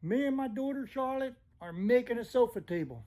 Me and my daughter Charlotte are making a sofa table.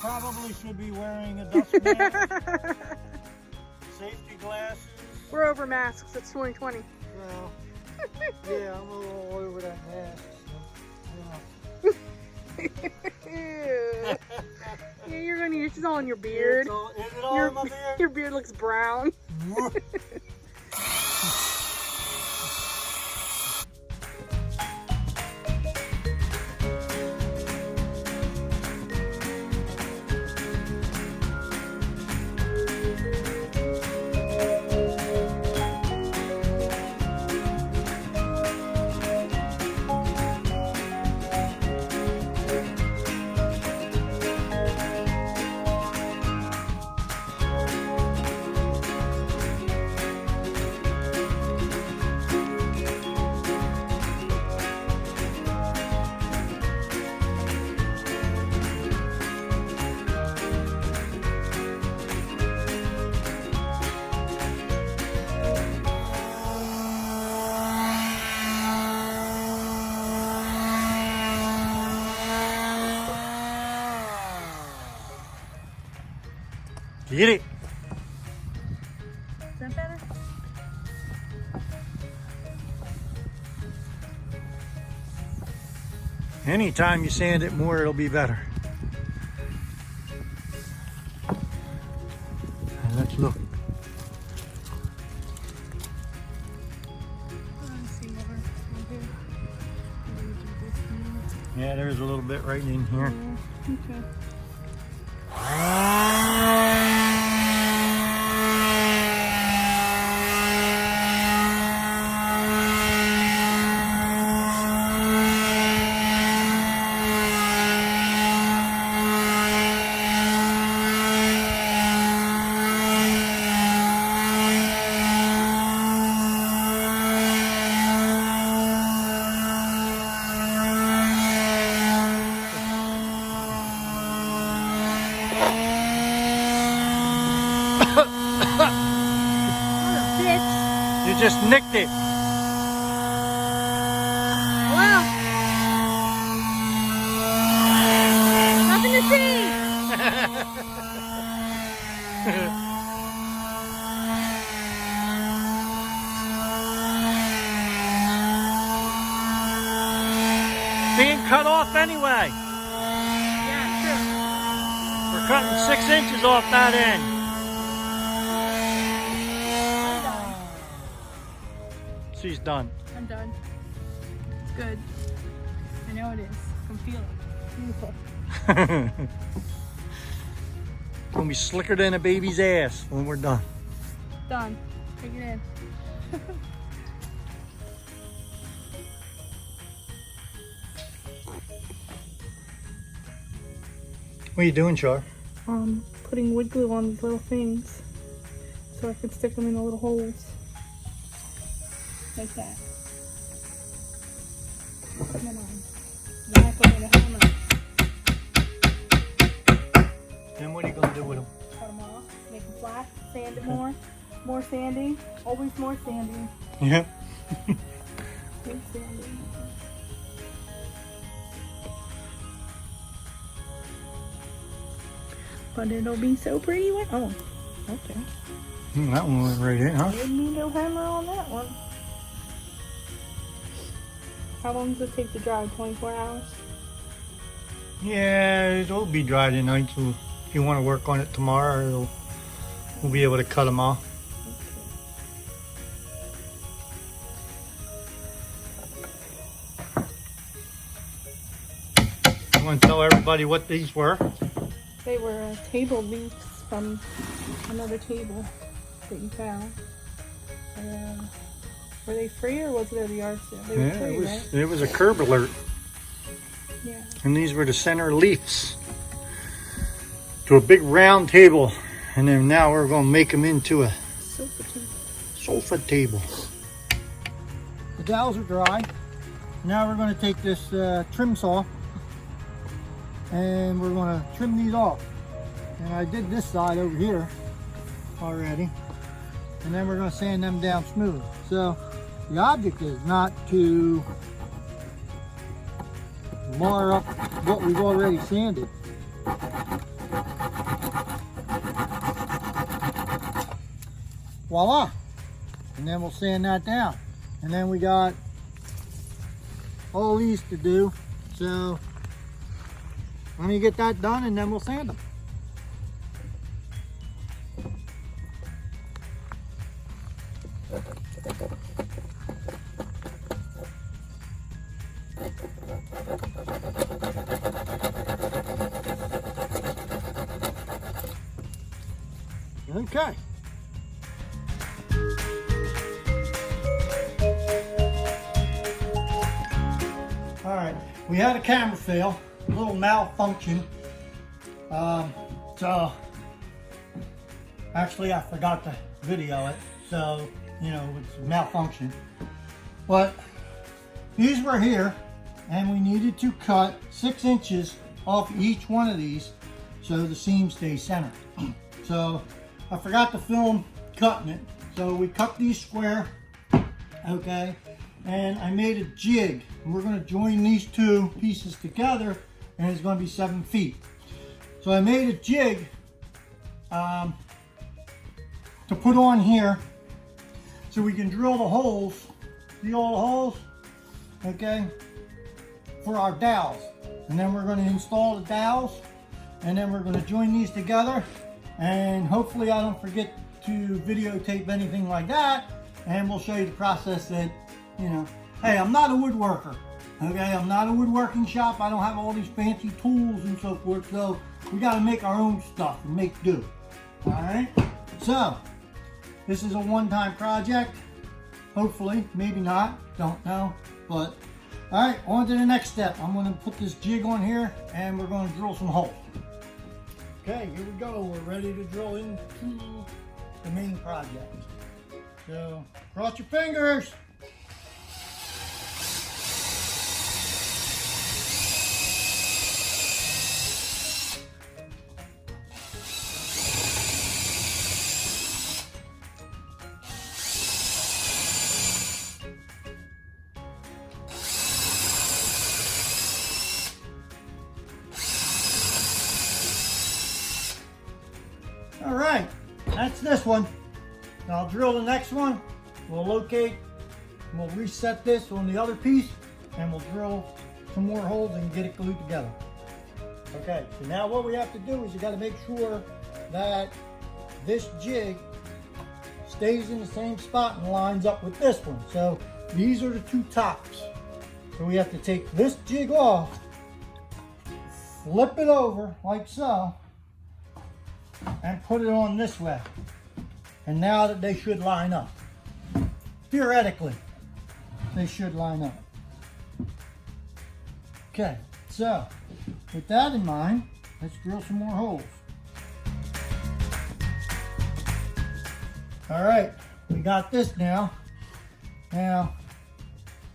Probably should be wearing a dust mask, safety glasses. We're over masks. It's 2020. Well, yeah, I'm a little over that mask. Ew. Yeah, you're gonna use this all in your beard. Is it all in my beard? Your beard looks brown. Get it. Is that better? Anytime you sand it more, it'll be better. And let's look. Yeah, there's a little bit right in here. Okay. You just nicked it. Well, nothing to see. Being cut off anyway. Yeah, true. We're cutting 6 inches off that end. She's done. I'm done. It's good. I know it is. I can feel it. Beautiful. It's gonna be slicker than a baby's ass when we're done. Done. Take it in. What are you doing, Char? Putting wood glue on these little things so I can stick them in the little holes. Like that. Come on. Whack them with a hammer. Then what are you going to do with them? Cut them off. Make them flat. Sand it more. More sanding. Always more sanding. Yep. More sanding. But it'll be so pretty when. Oh, okay. That one went right in, huh? Didn't need no hammer on that one. How long does it take to dry? 24 hours? Yeah, it'll be dry tonight, so if you want to work on it tomorrow, we'll be able to cut them off. I want to tell everybody what these were. They were table leaves from another table that you found. Were they free or was it at the yard sale? They were free, right? It was a curb alert. Yeah. And these were the center leaves to a big round table. And then now we're going to make them into a sofa table. The dowels are dry. Now we're going to take this trim saw and we're going to trim these off. And I did this side over here already. And then we're going to sand them down smooth. So the object is not to mar up what we've already sanded. Voila! And then we'll sand that down. And then we got all these to do. So let me get that done and then we'll sand them. Okay. All right, we had a camera fail, a little malfunction. So actually I forgot to video it, so you know it's malfunction. But these were here, and we needed to cut 6 inches off each one of these so the seam stays centered. So I forgot to film cutting it, so we cut these square, okay, and I made a jig. And we're going to join these two pieces together, and it's going to be 7 feet. So I made a jig to put on here so we can drill the holes, see all the holes, okay, for our dowels. And then we're going to install the dowels, and then we're going to join these together. And hopefully I don't forget to videotape anything like that, and we'll show you the process that, you know, hey, I'm not a woodworker, okay? I'm not a woodworking shop. I don't have all these fancy tools and so forth, so we got to make our own stuff and make do, all right? So this is a one-time project, hopefully, maybe not, don't know, but all right, on to the next step. I'm going to put this jig on here and we're going to drill some holes. Okay, here we go. We're ready to drill into the main project. So, cross your fingers. All right, that's this one. Now I'll drill the next one. We'll locate, and we'll reset this on the other piece, and we'll drill some more holes and get it glued together. Okay, so now what we have to do is you got to make sure that this jig stays in the same spot and lines up with this one. So these are the two tops. So we have to take this jig off, flip it over like so, and put it on this way. And now that they should line up. Theoretically, they should line up. Okay, so with that in mind, let's drill some more holes. All right, we got this now. Now,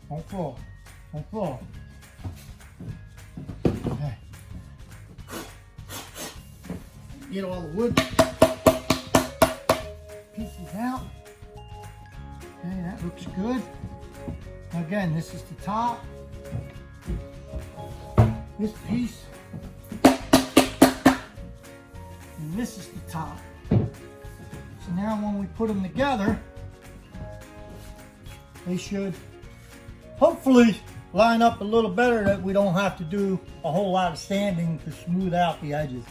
don't fall, don't fall. Okay. Get all the wood pieces out. Okay, that looks good. Again, this is the top. This piece. And this is the top. So now when we put them together, they should hopefully line up a little better, that we don't have to do a whole lot of sanding to smooth out the edges.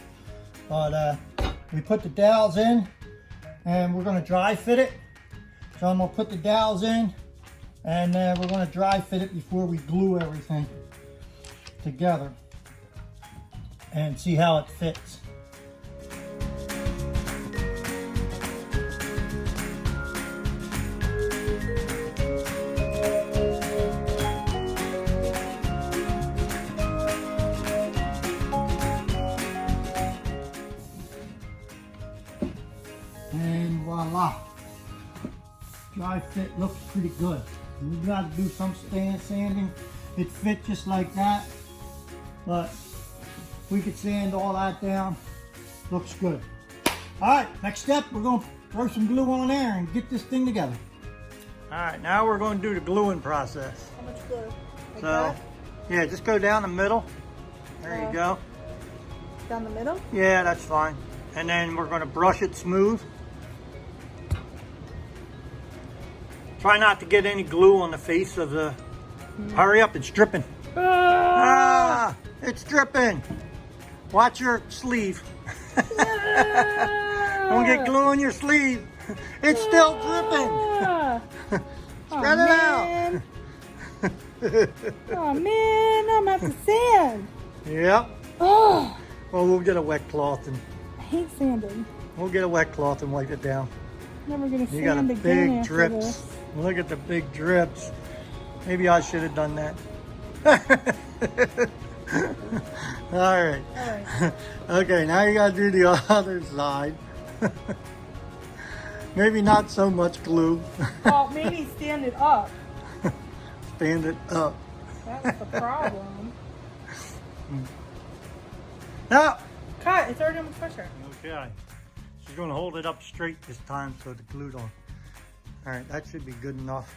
But we put the dowels in and we're going to dry fit it. So I'm going to put the dowels in and we're going to dry fit it before we glue everything together and see how it fits. And voila, dry fit looks pretty good. We've got to do some sanding. It fit just like that, but we could sand all that down. Looks good. All right, next step, we're going to throw some glue on there and get this thing together. All right, now we're going to do the gluing process. How much glue? Like So, that? yeah, just go down the middle. There you go. Down the middle? Yeah, that's fine. And then we're going to brush it smooth. Try not to get any glue on the face of the... Hurry up, it's dripping. Ah, it's dripping. Watch your sleeve. Don't get glue on your sleeve. It's still dripping. Spread it out. Oh man, I'm at the sand. Yep. Oh, Well, we'll get a wet cloth and I hate sanding. we'll get a wet cloth and wipe it down. Never gonna You got a sand again big after drips. this. Look at the big drips. Maybe I should have done that. All right. All right. Okay, now you gotta do the other side. Maybe not so much glue. Oh, maybe stand it up. Stand it up. That's the problem. No. Cut. It's already on the pressure. Okay. She's gonna hold it up straight this time so the glue don't. All right, that should be good enough.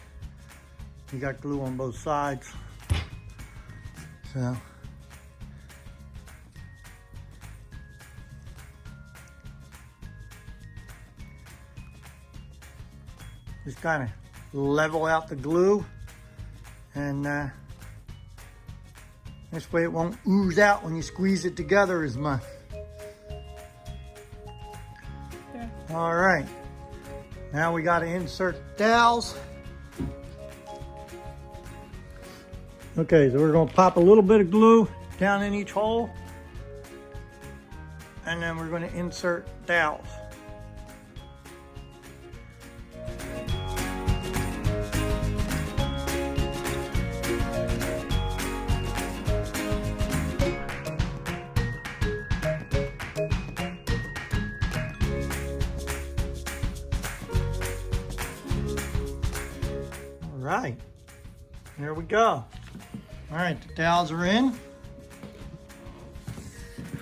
You got glue on both sides. So. Just kind of level out the glue, and this way it won't ooze out when you squeeze it together as much. Okay. All right, now we got to insert dowels. Okay, so we're going to pop a little bit of glue down in each hole, and then we're going to insert dowels. All right, there we go. All right, the dowels are in.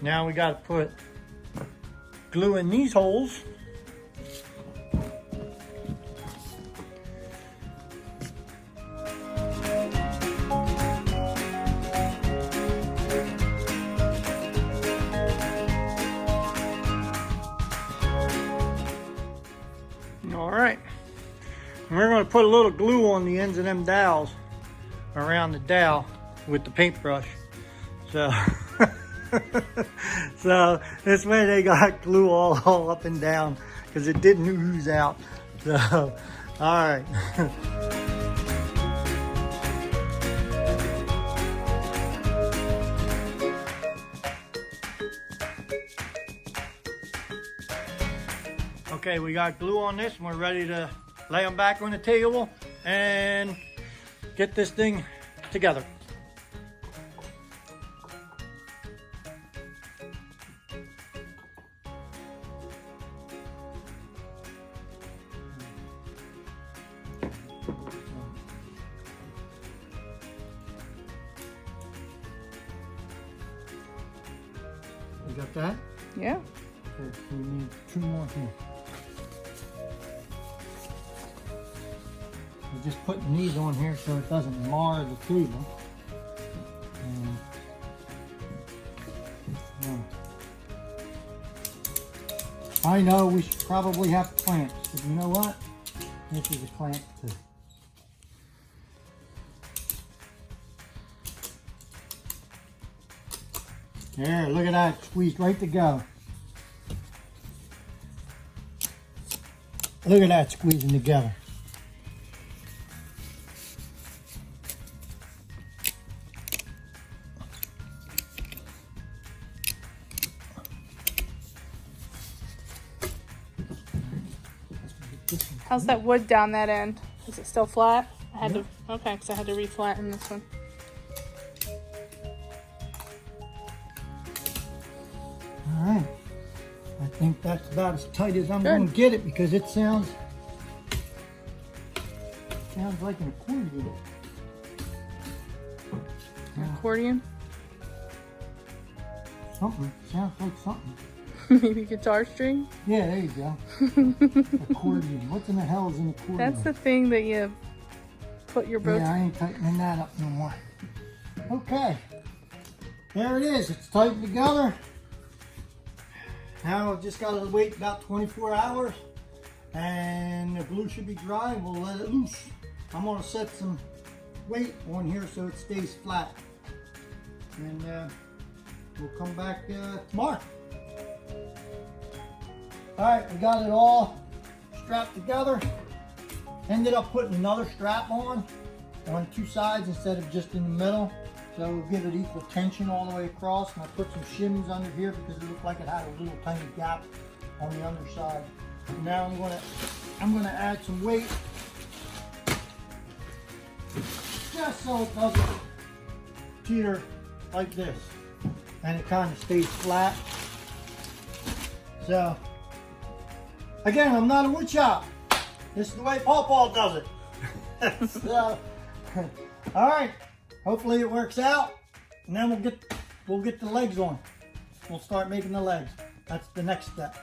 Now we got to put glue in these holes. All right, and we're going to put a little glue on the ends of them dowels, around the dowel with the paintbrush. So, so this way they got glue all up and down because it didn't ooze out. So, all right. Okay, we got glue on this and we're ready to lay them back on the table and get this thing together. You got that? Yeah. Okay, so we need 2 more here. We're just putting these on here so it doesn't mar the table. And, I know we should probably have clamps, but you know what? This is a clamp too. There, look at that, squeezed right to go. Look at that squeezing together. How's that wood down that end? Is it still flat? I had to, okay, because I had to re-flatten this one. All right, I think that's about as tight as I'm going to get it because it sounds like an accordion. An accordion? Something, sounds like something. Maybe guitar string? Yeah, there you go. Accordion. What in the hell is an accordion? That's the thing that you put your bow. Yeah, I ain't tightening that up no more. Okay. There it is. It's tightened together. Now I've just got to wait about 24 hours and the glue should be dry. We'll let it loose. I'm going to set some weight on here so it stays flat. And we'll come back tomorrow. Alright, we got it all strapped together. Ended up putting another strap on 2 sides instead of just in the middle. So we'll give it equal tension all the way across. And I put some shims under here because it looked like it had a little tiny gap on the underside. And now I'm gonna add some weight just so it doesn't teeter like this. And it kind of stays flat. So again, I'm not a wood shop. This is the way Paw Paw does it. So, all right. Hopefully it works out, and then we'll get the legs on. We'll start making the legs. That's the next step.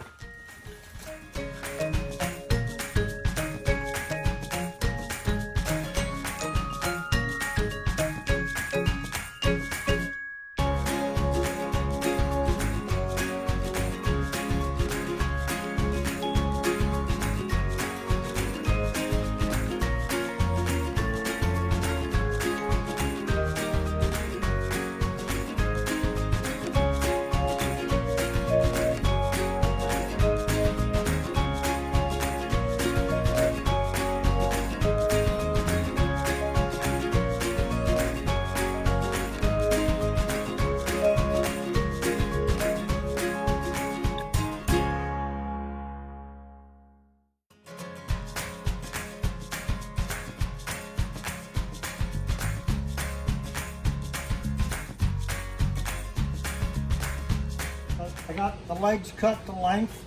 I got the legs cut to length.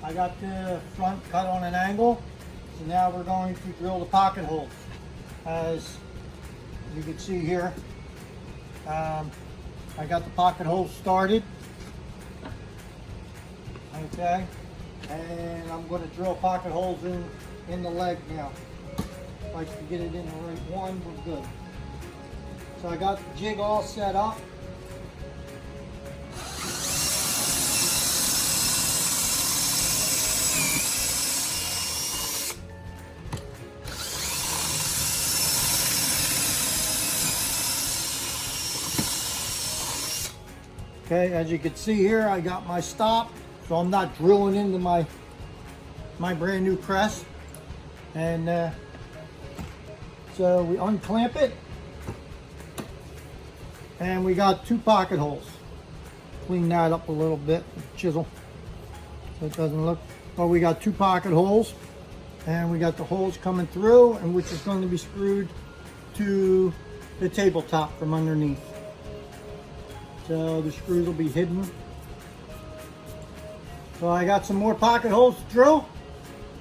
I got the front cut on an angle. So now we're going to drill the pocket holes. As you can see here, I got the pocket holes started. Okay, and I'm going to drill pocket holes in the leg now. If I can get it in the right one, we're good. So I got the jig all set up. Okay, as you can see here, I got my stop, so I'm not drilling into my brand new press. And so we unclamp it, and we got 2 pocket holes. Clean that up a little bit with a chisel so it doesn't look. Well, we got 2 pocket holes, and we got the holes coming through, and which is going to be screwed to the tabletop from underneath. So the screws will be hidden. So I got some more pocket holes to drill,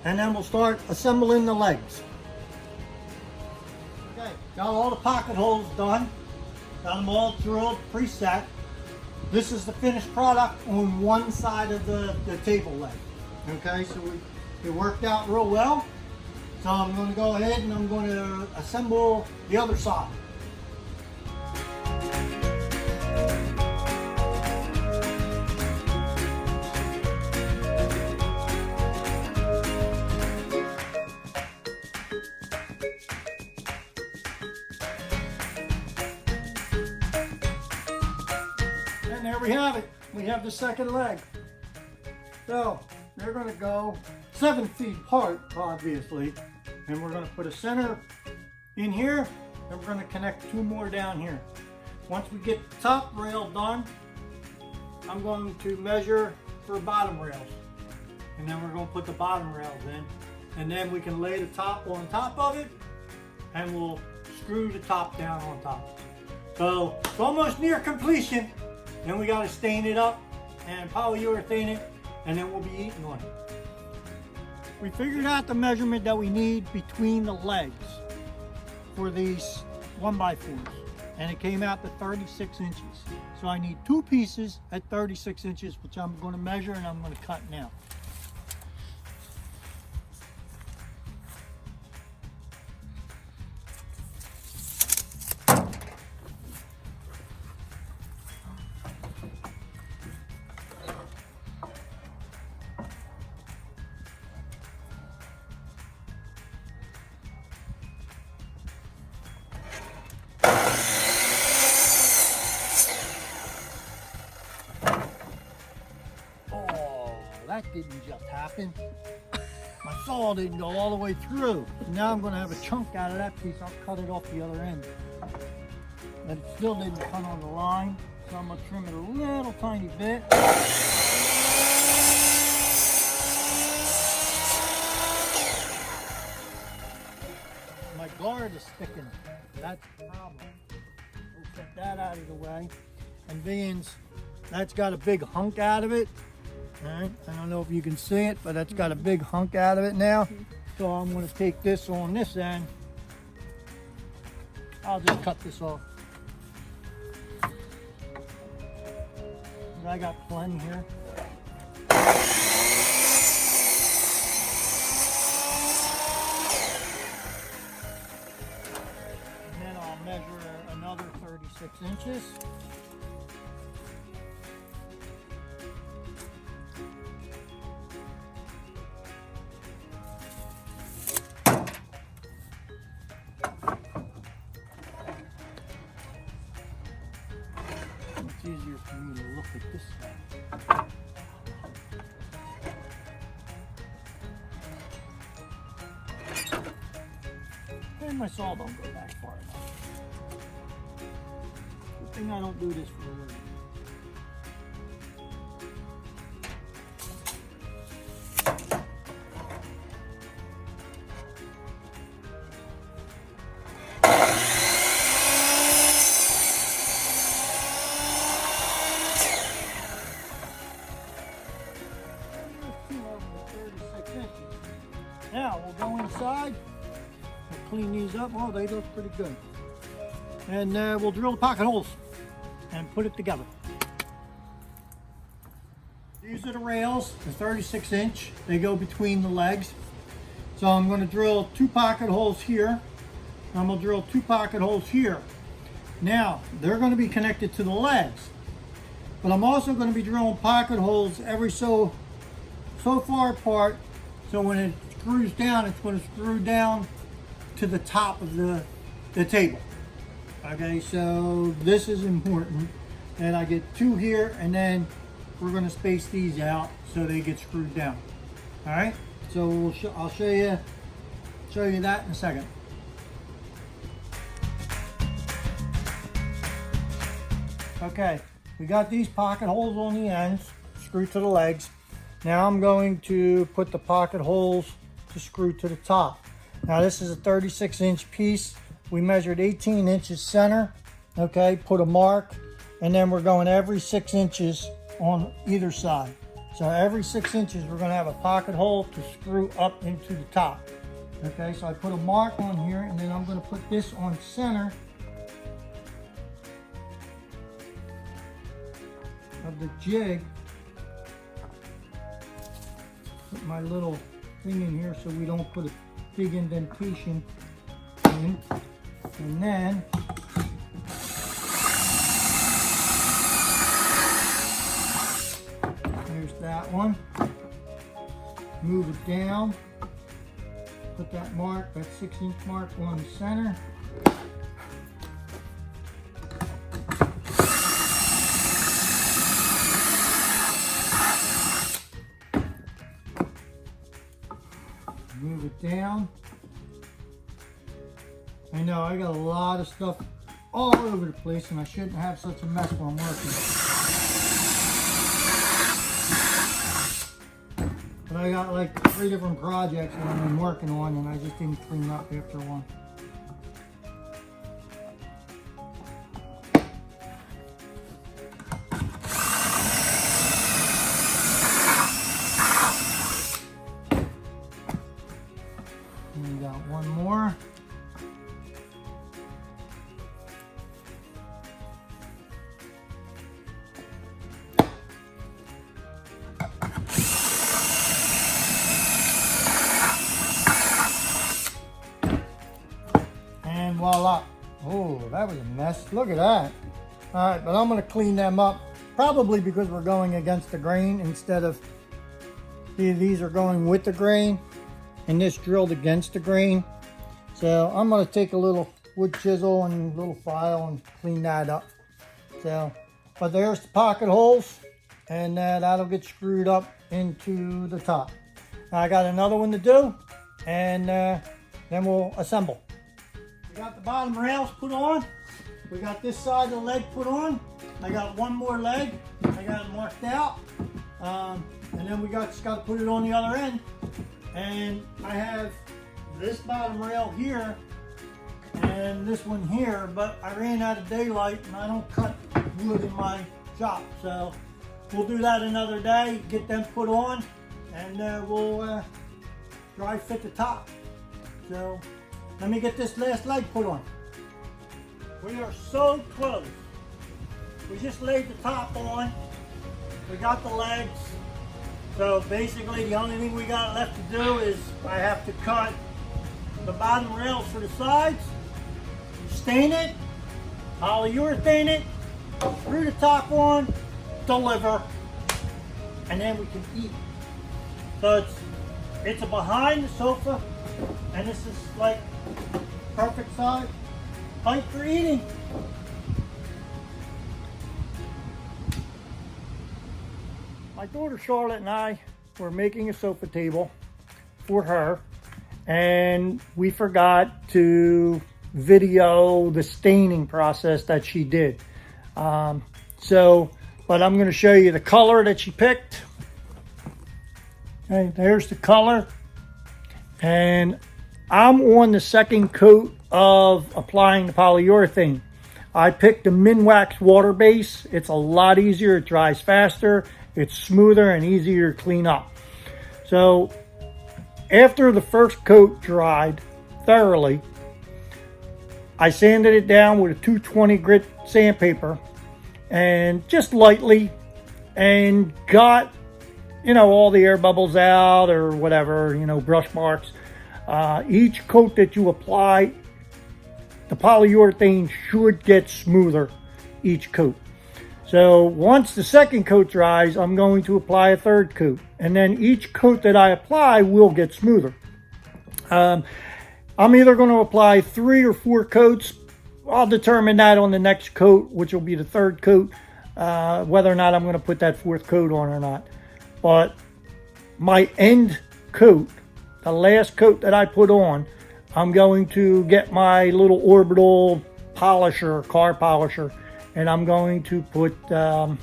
and then we'll start assembling the legs. Okay, got all the pocket holes done. Got them all drilled, preset. this is the finished product on one side of the table leg. Okay, so it worked out real well. So I'm going to go ahead and I'm going to assemble the other side. And there we have it. We have the second leg. So they're going to go 7 feet apart, obviously. And we're going to put a center in here, and we're going to connect 2 more down here. Once we get the top rail done, I'm going to measure for bottom rails. And then we're going to put the bottom rails in. And then we can lay the top on top of it, and we'll screw the top down on top. So it's almost near completion. Then we got to stain it up and polyurethane it, and then we'll be eating on it. We figured out the measurement that we need between the legs for these 1x4s, and it came out to 36 inches. So I need 2 pieces at 36 inches, which I'm going to measure and I'm going to cut now. That didn't just happen. My saw didn't go all the way through. So now I'm going to have a chunk out of that piece. I'll cut it off the other end. But it still didn't cut on the line, so I'm going to trim it a little tiny bit. My guard is sticking. That's the problem. We'll get that out of the way. And being that's got a big hunk out of it. Alright, I don't know if you can see it, but it's got a big hunk out of it now. So I'm going to take this on this end. I'll just cut this off. I got plenty here. And then I'll measure another 36 inches. It's easier for me to look at this side. And my saw don't go back far enough. Good thing I don't do this for a living. Now we'll go inside and clean these up. Oh, they look pretty good. And we'll drill the pocket holes and put it together. These are the rails, the 36 inch. They go between the legs. So I'm going to drill 2 pocket holes here. I'm going to drill 2 pocket holes here. Now, they're going to be connected to the legs. But I'm also going to be drilling pocket holes every so far apart. So when it screws down, it's going to screw down to the top of the table. Okay, so this is important. And I get 2 here, and then we're going to space these out so they get screwed down. All right, so I'll show you that in a second. Okay, we got these pocket holes on the ends, screwed to the legs. Now I'm going to put the pocket holes to screw to the top. Now this is a 36 inch piece. We measured 18 inches center. Okay, put a mark, and then we're going every 6 inches on either side. So every 6 inches we're going to have a pocket hole to screw up into the top. Okay, so I put a mark on here, and then I'm going to put this on center. of the jig. Put my little thing in here so we don't put a big indentation in. And then there's that one. Move it down. Put that mark, that 6-inch mark on the center. Move it down. I know I got a lot of stuff all over the place and I shouldn't have such a mess while I'm working. But I got like 3 different projects that I've been working on and I just didn't clean up after one. And we got one more. And voila. Oh, that was a mess. Look at that. All right, but I'm going to clean them up. Probably because we're going against the grain instead of, these are going with the grain and this drilled against the grain. So I'm going to take a little wood chisel and a little file and clean that up. So, but there's the pocket holes and that'll get screwed up into the top. Now I got another one to do and then we'll assemble. We got the bottom rails put on. We got this side of the leg put on. I got one more leg. I got it marked out. And then we just got to put it on the other end. And I have this bottom rail here and this one here, but I ran out of daylight and I don't cut wood in my shop. So we'll do that another day, get them put on, and we'll dry fit the top. So let me get this last leg put on. We are so close. We just laid the top on. We got the legs. So basically the only thing we got left to do is I have to cut the bottom rails for the sides, stain it, polyurethane it, screw the top on, deliver, and then we can eat. So it's a behind the sofa, and this is like perfect size height for eating. My daughter Charlotte and I were making a sofa table for her, and we forgot to video the staining process that she did. But I'm going to show you the color that she picked. Okay, there's the color, and I'm on the second coat of applying the polyurethane. I picked the Minwax water base. It's a lot easier, it dries faster, it's smoother and easier to clean up. So after the first coat dried thoroughly, I sanded it down with a 220 grit sandpaper and just lightly, and got, all the air bubbles out or whatever, brush marks. Each coat that you apply, the polyurethane should get smoother each coat. So once the second coat dries, I'm going to apply a third coat, and then each coat that I apply will get smoother. I'm either going to apply 3 or 4 coats. I'll determine that on the next coat, which will be the third coat, whether or not I'm going to put that 4th coat on or not. But my end coat, the last coat that I put on, I'm going to get my little orbital polisher, car polisher, and I'm going to put, what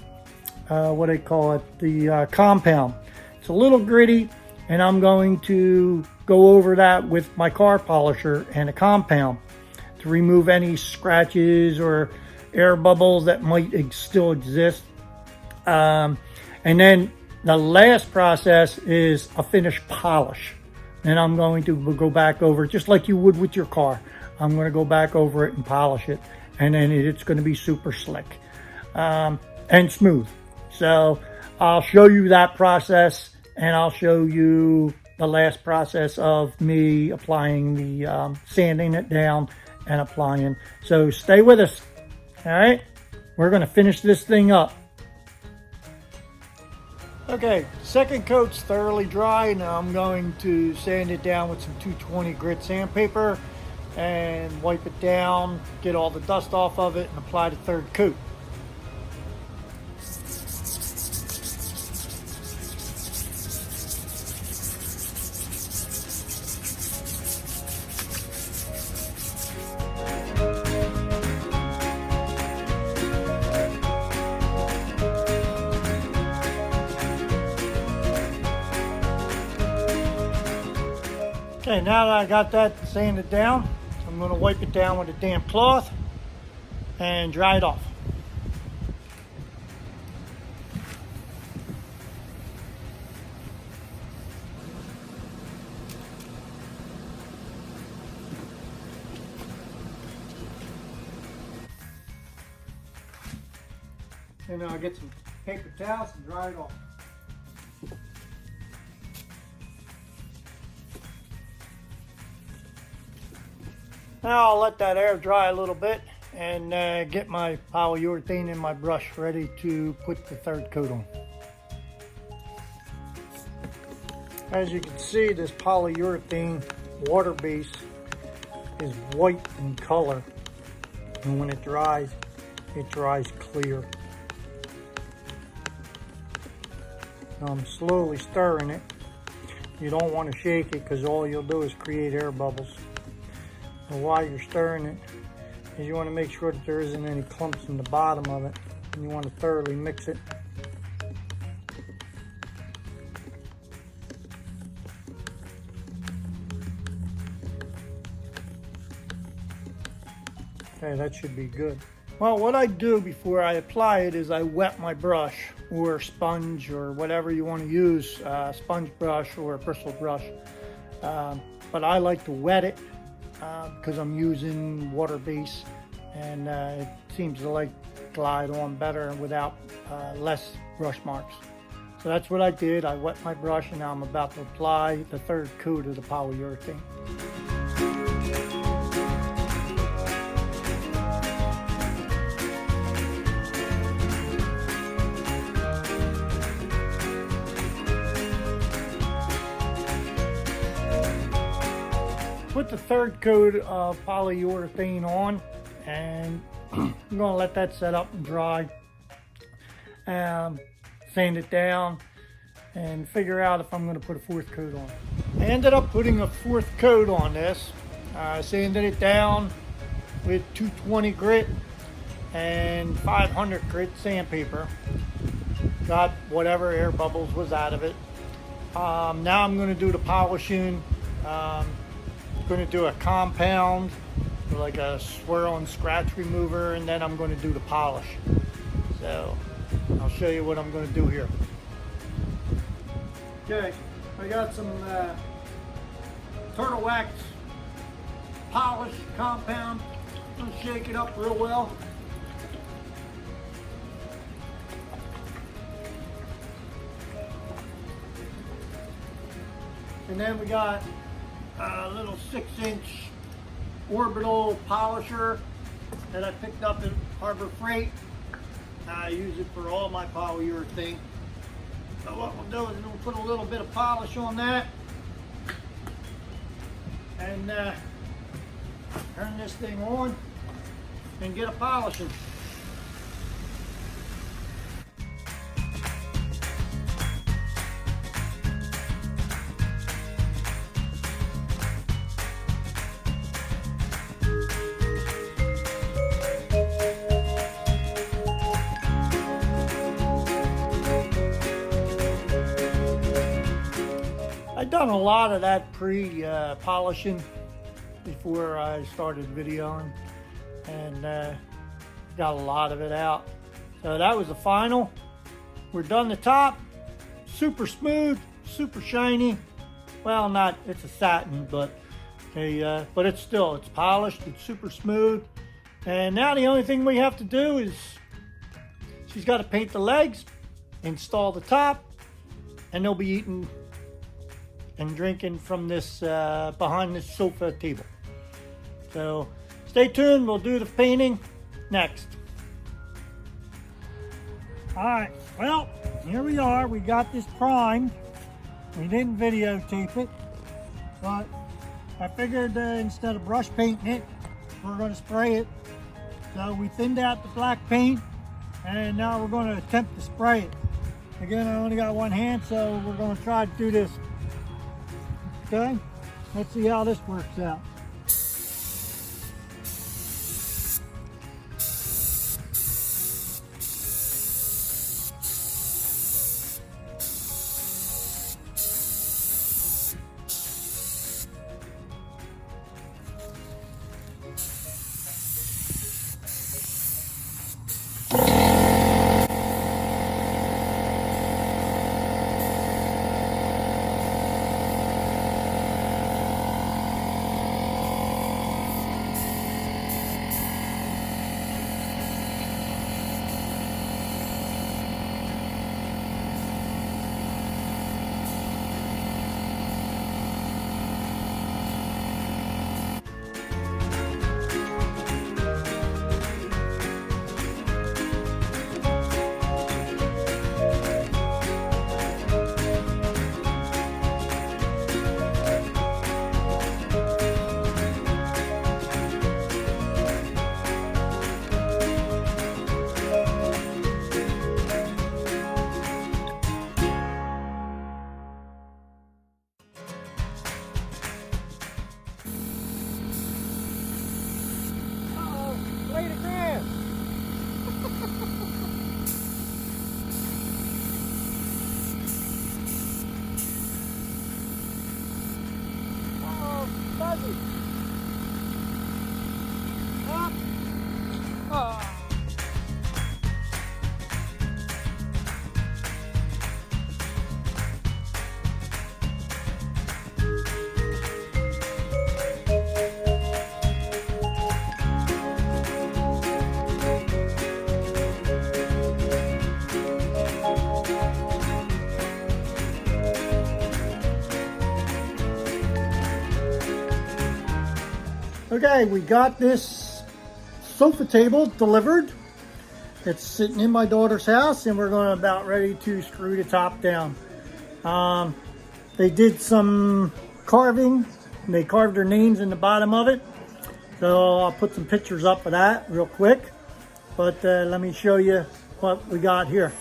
do they call it, the compound. It's a little gritty, and I'm going to go over that with my car polisher and a compound to remove any scratches or air bubbles that might still exist. And then the last process is a finish polish. And I'm going to go back over it just like you would with your car. I'm going to go back over it and polish it. And then it's going to be super slick and smooth. So I'll show you that process, and I'll show you the last process of me applying the sanding it down and applying. So stay with us. All right, we're going to finish this thing up. Okay, second coat's thoroughly dry. Now I'm going to sand it down with some 220 grit sandpaper and wipe it down, get all the dust off of it, and apply the third coat. Okay, now that I got that sanded down, I'm going to wipe it down with a damp cloth and dry it off. And I'll get some paper towels and dry it off. Now I'll let that air dry a little bit and get my polyurethane in my brush ready to put the third coat on. As you can see, this polyurethane water base is white in color, and when it dries clear. I'm slowly stirring it. You don't want to shake it because all you'll do is create air bubbles. And while you're stirring it, you want to make sure that there isn't any clumps in the bottom of it, and you want to thoroughly mix it. Okay, that should be good. Well, what I do before I apply it is I wet my brush or sponge or whatever you want to use, sponge brush or a bristle brush. But I like to wet it because I'm using water base, and it seems to like glide on better without less brush marks. So that's what I did. I wet my brush, and now I'm about to apply the third coat of the polyurethane. Put the third coat of polyurethane on, and I'm going to let that set up and dry. Sand it down and figure out if I'm going to put a fourth coat on. I ended up putting a fourth coat on this. I sanded it down with 220 grit and 500 grit sandpaper. Got whatever air bubbles was out of it. Now I'm going to do the polishing. Going to do a compound, like a swirl and scratch remover, and then I'm going to do the polish. So I'll show you what I'm going to do here. Okay, I got some turtle wax polish compound. I'm going to shake it up real well. And then we got a little 6-inch orbital polisher that I picked up at Harbor Freight. I use it for all my polyurethane. So what we'll do is we'll put a little bit of polish on that and turn this thing on and get a polishing. I'd done a lot of that pre-polishing before I started videoing, and got a lot of it out. So that was the final. We're done the top. Super smooth, super shiny. Well, not, it's a satin, but but it's polished, it's super smooth. And now the only thing we have to do is she's got to paint the legs install the top, and they'll be eating and drinking from this behind this sofa table. So stay tuned, we'll do the painting next. Alright, well, here we are. We got this primed. We didn't videotape it, but I figured instead of brush painting it, we're going to spray it. So we thinned out the black paint, and now we're going to attempt to spray it. Again, I only got one hand, so we're going to try to do this. Okay, let's see how this works out. Blade of grass. Oh, fuzzy. Up. Oh. Okay, we got this sofa table delivered. It's sitting in my daughter's house, and we're going about ready to screw the top down. They did some carving. They carved their names in the bottom of it. So I'll put some pictures up of that real quick. But let me show you what we got here.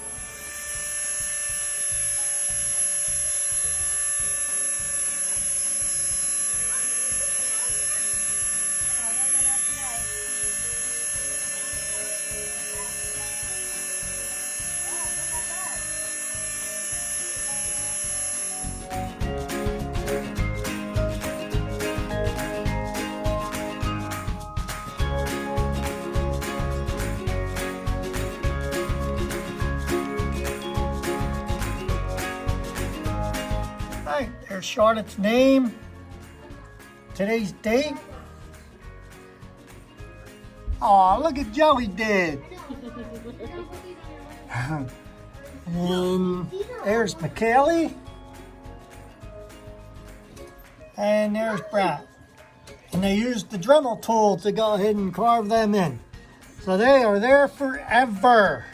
There's Charlotte's name, today's date. Oh, look at Joey did. And there's McKaylee. And there's Brad. And they used the Dremel tool to go ahead and carve them in. So they are there forever.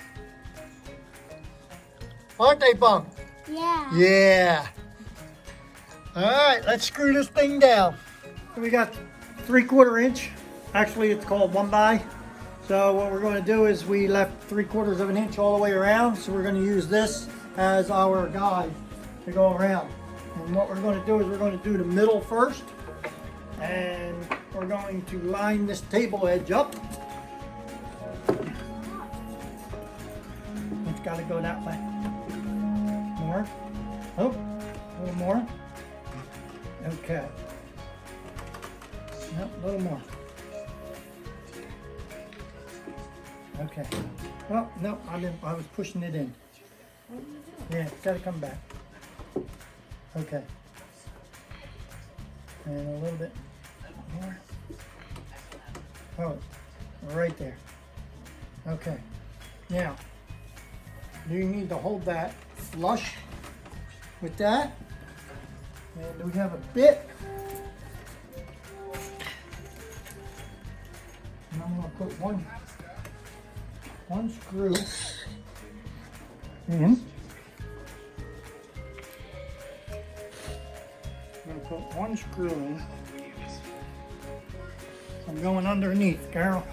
Aren't they, Bunk? Yeah. Yeah. All right, let's screw this thing down. We got 3/4 inch. Actually, it's called 1x. So what we're going to do is we left 3/4 of an inch all the way around. So we're going to use this as our guide to go around. And what we're going to do is we're going to do the middle first. And we're going to line this table edge up. It's got to go that way. More. Oh, a little more. Okay. Nope, a little more. Okay. Well, no, I was pushing it in. Yeah, it's got to come back. Okay. And a little bit more. Oh, right there. Okay. Now, you need to hold that flush with that. And we have a bit. And I'm going to put one screw in. I'm going to put one screw in. I'm going underneath, Carol.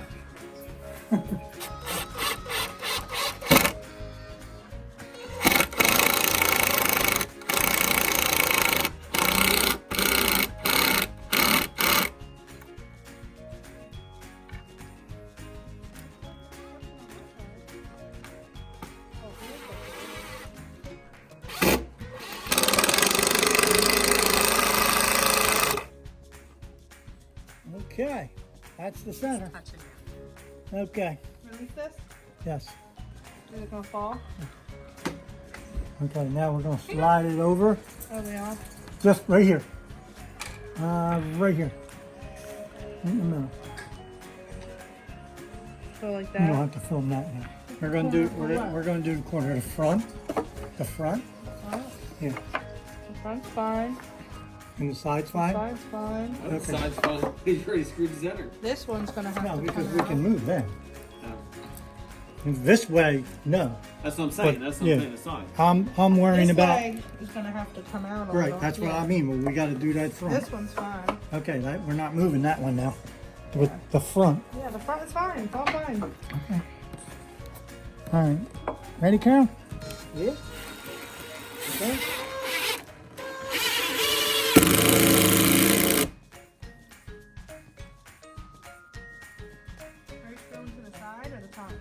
Okay, that's the center. Okay, Release this. yes. Is it gonna fall? Okay, now we're going to slide it over. Oh, they are. Just right here. Right here. In the middle. So like You don't that. have to film that now. We're going to do we're going to do the corner, the front. The front. Oh, Yeah. the front's fine. And the side's The fine. side's fine. Oh, the side's fine. He's already screwed the center. This one's gonna have No, to because come we out. can move that. Oh. And this way, no. That's what I'm saying. But, That's what yeah. I'm saying. The side. I'm worrying This about. leg is gonna have to come out a Right, little. that's what Yeah. I mean. Well, we got to do that front. This one's fine. Okay, we're not moving that one now. With the front. Yeah, the front is fine. It's all fine. Okay. All right. Ready, Carol? Yeah. Okay. Are you going to the side or the top?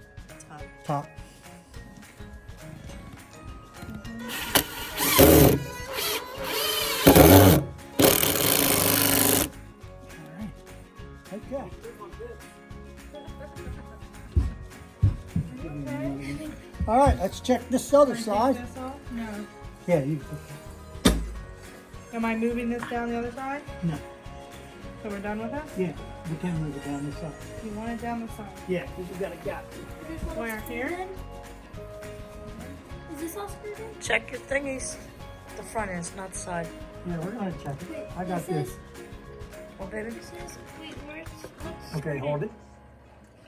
Top. Okay. All right, let's check this other Can I side. take this off? No. Yeah, you. Am I moving this down the other side? No. So we're done with that? Yeah, we can move it down this side. You want it down the side? Yeah, because we got a gap. Where? Here? Is this all screwed in? Check your thingies. The front is, not the side. Yeah, we're gonna check it. I got this. Well, baby, This is, wait, where's, Okay, hold it.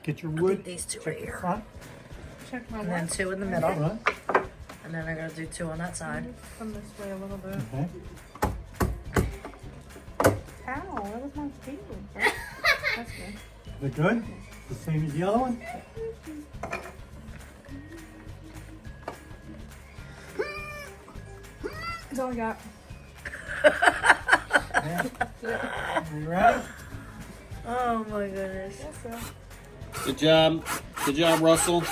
Get your I'll wood. keep these two Check right the here. front. Check my And then what? two in the middle. Front. And then I gotta do two on that side. Come this way a little bit. Okay. Ow, that was my favorite. That's good. Is it good? The same as the other one? That's all I got. Yeah. Are you ready? Oh my goodness. Yes, sir. Good job. Good job, Russell.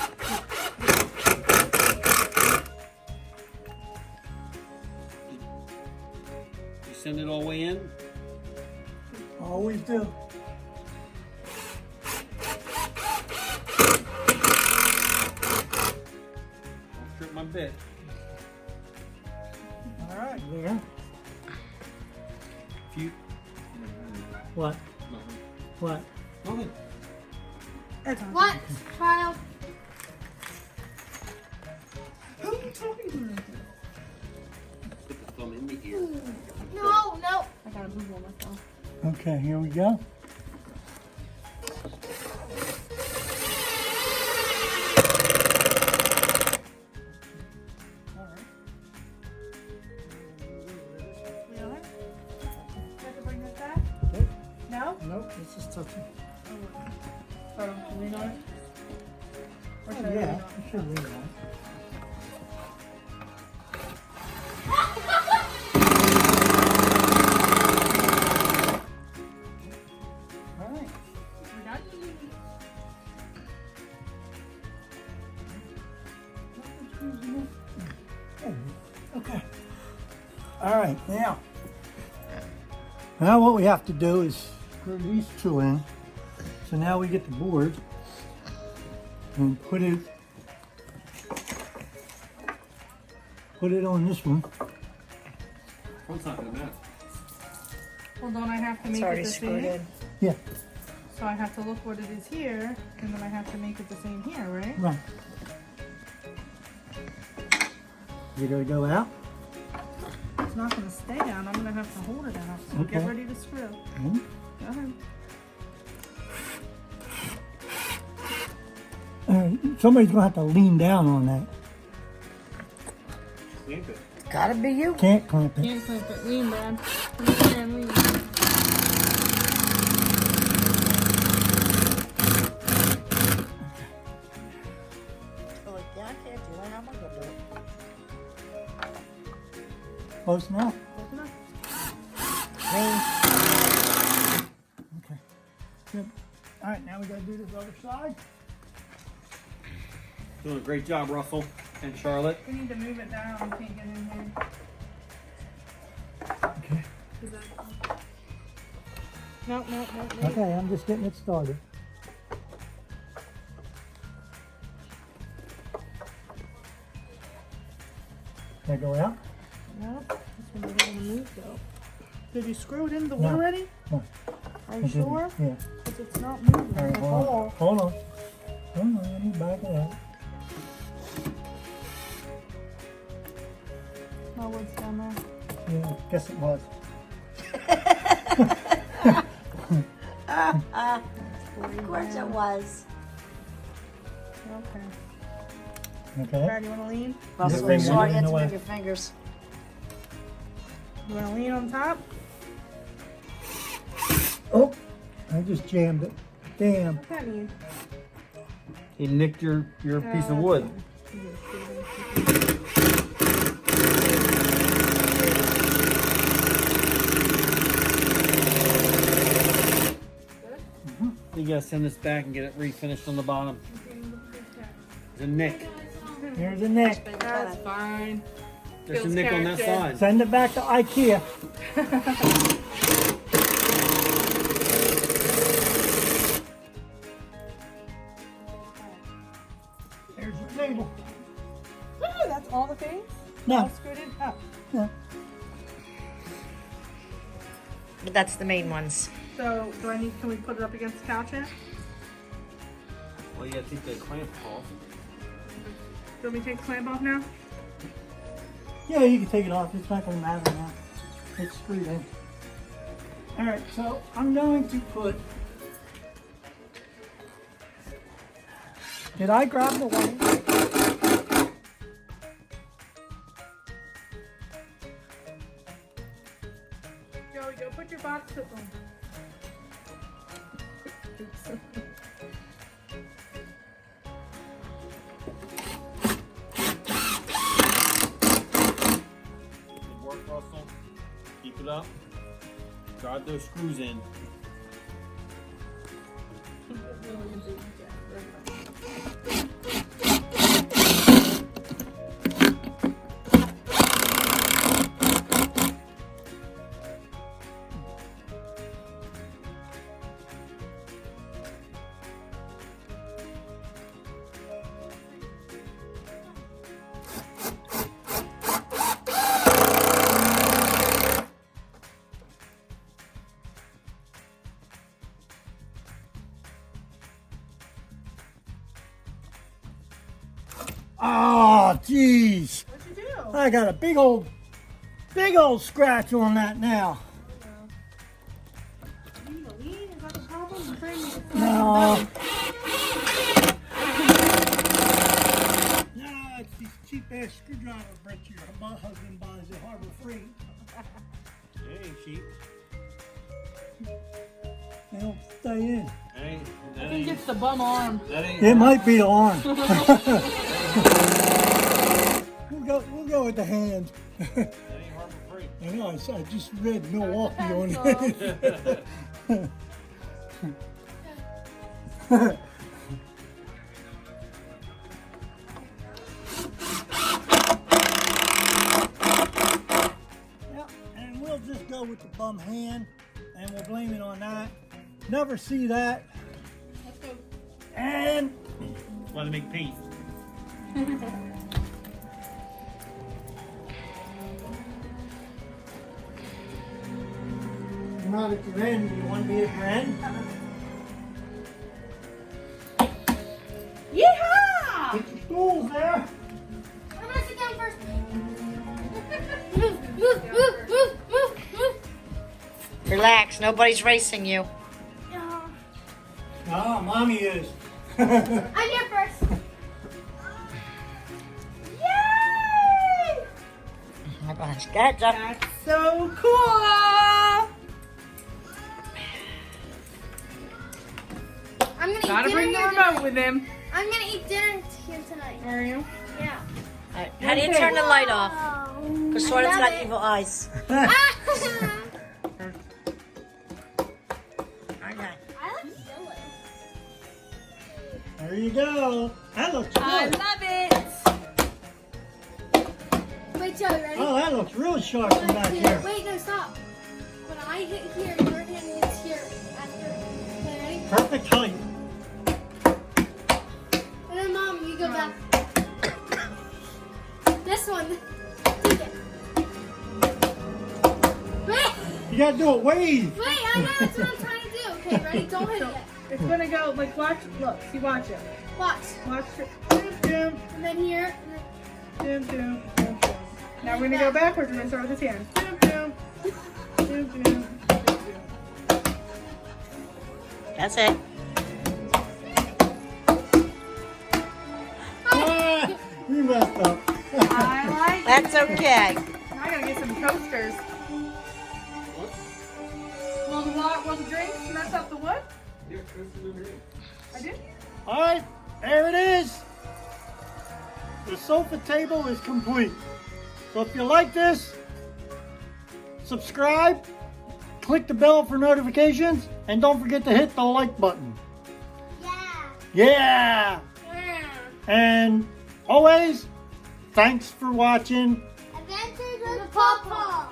You send it all the way in? Always do. Don't trip my bit. All right, there. If you. What? Nothing. What? Nothing. That's all. what, child? Who are you talking to? Put the thumb in the ear. No, no. I gotta move on myself. Okay, here we go. We are? Do I have to bring this back? Nope. No? Nope, this is touching. Oh, can we lean on it? Or should I Oh, lean yeah, on you it? should leave that. All right. We're done? Okay. All right, now. Now what we have to do is screw these two in. So now we get the board and put it on this one. Front's not gonna matter. Well, don't I have to It's make it already the screwed same? in. Yeah, So I have to look what it is here, and then I have to make it the same here, right? right. Is it gonna go out? It's not gonna stay down. I'm gonna have to hold it out. So Okay. get ready to screw. Hmm? Go ahead. Somebody's gonna have to lean down on that. Clamp it. Gotta be you. Can't clamp it. Can't clamp it. Lean, Dad. Lean. Oh, yeah, I can't do it. How am I gonna do it? Close enough. Close enough. Lean. Okay. Good. All right, now we gotta do this other side. Doing a great job, Russell and Charlotte. We need to move it down. We can't get in here. Okay. Is that... No. Okay, I'm just getting it started. Can I go out? No. This one doesn't want to move though. Did you screw it in the wood No. already? No. Are I you didn't. sure? Yeah. Because it's not moving. All right, at hold all. on. Hold on. Hold on, let me back it up. Oh, what's down there? Yeah, guess it was. Of course it was. Okay. Okay. Brad, you want to lean? Russell, finger sorry, in you have the to way. move your fingers. You want to lean on top? Oh, I just jammed it. Damn. What's that mean? He nicked your piece of wood. You gotta send this back and get it refinished on the bottom. There's a nick. Here's a neck. That's fine. There's a Feels nick on that character. side. Send it back to IKEA. There's the table. Ooh, that's all the things? No. All screwed in? Oh. No. But that's the main ones. So, can we put it up against the couch yet? Well, you gotta take the clamp off. Do we take the clamp off now? Yeah, you can take it off. It's not going to matter now. It's screwed in. All right, so I'm going to put. Did I grab the one? Joey, go put your box clip on. Good work, Russell. Keep it up. Drive those screws in. Oh, jeez. What'd you do? I got a big old scratch on that now. You need to lean? Is that the problem? I'm trying to No. No, it's these cheap ass screwdriver bricks your husband buys at Harbor Freight. That ain't cheap. They don't stay in. That ain't, I that think ain't, it's the bum arm. that ain't It might be the arm. we'll go with the hand. that ain't Harbor Freight. I know, I just read Milwaukee on it. Yep, and we'll just go with the bum hand, and we'll blame it on that. Never see that. Let's go. And Want to make paint. you're not at your end. You want to be at your end? Yeehaw! Get your stools there. I'm gonna sit down first. Relax. Nobody's racing you. Oh, mommy is. I'm here first. Yay! Oh my gosh. Go ahead, Jeff. That's so cool. I'm gonna Gotta eat bring dinner the here remote tonight. with him. I'm gonna eat dinner here tonight. Are you? Yeah. All right. How do you turn the light off? Because Jordan's got evil eyes. Okay. I like silly. There you go. That looks I good. love it. Wait, Joe, you ready? Oh, that looks really sharp from back Here. here. Wait, no, stop. When I hit here, your hand hits here. After. Okay, ready? Perfect height. And then, Mom, you go back. This one. Take it. Wait! You gotta do a wave. Wait, I know that's what I'm trying to do. Okay, ready? Don't hit it yet. It's gonna go, like, watch, look, see, watch it. Watch. Watch it. Doom, doom, And then here. And then doom, doom, doom, doom. Now we're gonna go backwards. We're gonna start with his hand. Doom, doom, doom, doom, doom, doom. That's it. Ah, you messed up. I like That's okay. Now I gotta get some coasters. Will the drinks mess up the wood? I did? All right, there it is. The sofa table is complete. So if you like this, subscribe, click the bell for notifications, and don't forget to hit the like button. Yeah! yeah. And always, thanks for watching. Adventures with Paw Paw.